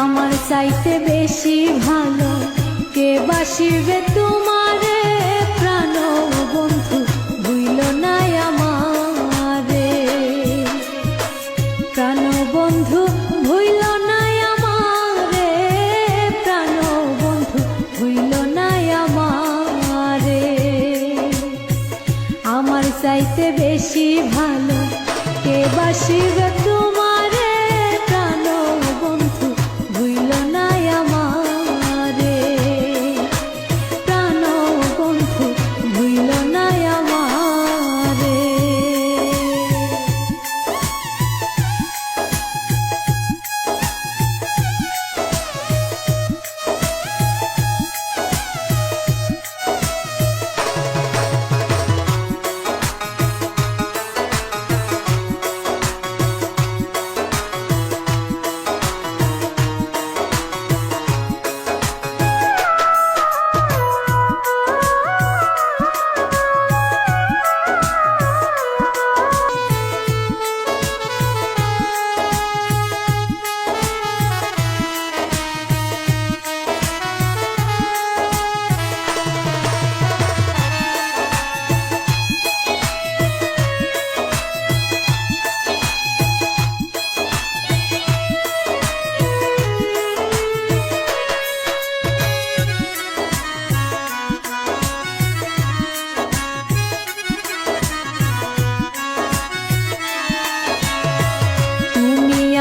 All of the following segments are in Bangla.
আমার চাইতে বেশি ভালো কে বাসিবে তোমারে, প্রাণ বন্ধু ভুইল নাই আমারে। প্রাণ বন্ধু ভুইল নাই আমারে, প্রাণ বন্ধু ভুইল নাই আমারে। আমার চাইতে বেশি ভালো কে বাসিবে তোমারে, প্রাণ বন্ধু ভুইল নাই আমারে। প্রাণ বন্ধু ভুইল নাই আমারে।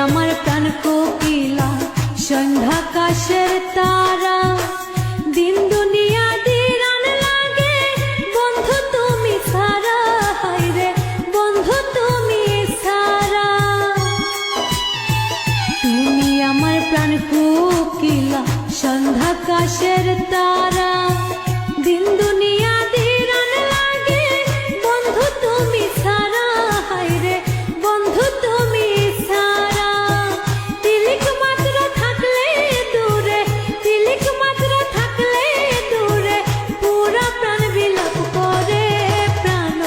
আমার প্রাণ কোকিলা সন্ধ্যাকাশের তারা, দিন দুনিয়া দিরান লাগে বন্ধু তুমি সারা। হায়রে বন্ধু তুমি সারা, তুমি আমার প্রাণ কোকিলা সন্ধ্যাকাশের তারা, দিন দুনিয়া দিরান লাগে বন্ধু তুমি সারা। হায়রে বন্ধু তুমি সারা, তিলিক মাত্র থাকলে দূরে, তিলিক মাত্র থাকলে দূরে, পুরা প্রাণ বিলাপ করে। প্রাণ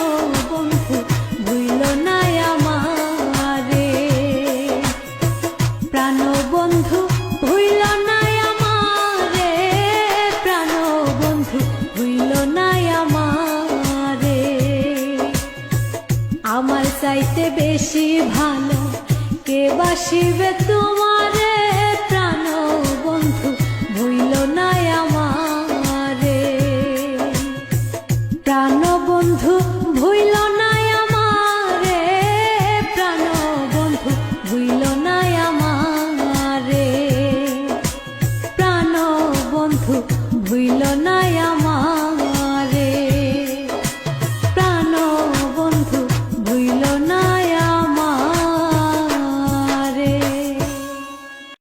বন্ধু ভুইল নাই আমারে, প্রাণ বন্ধু ভুইল নাই আমারে, প্রাণ বন্ধু ভুইল নাই আমারে। আমার চাইতে বেশি ভালো কে বাসিবে তোমারে,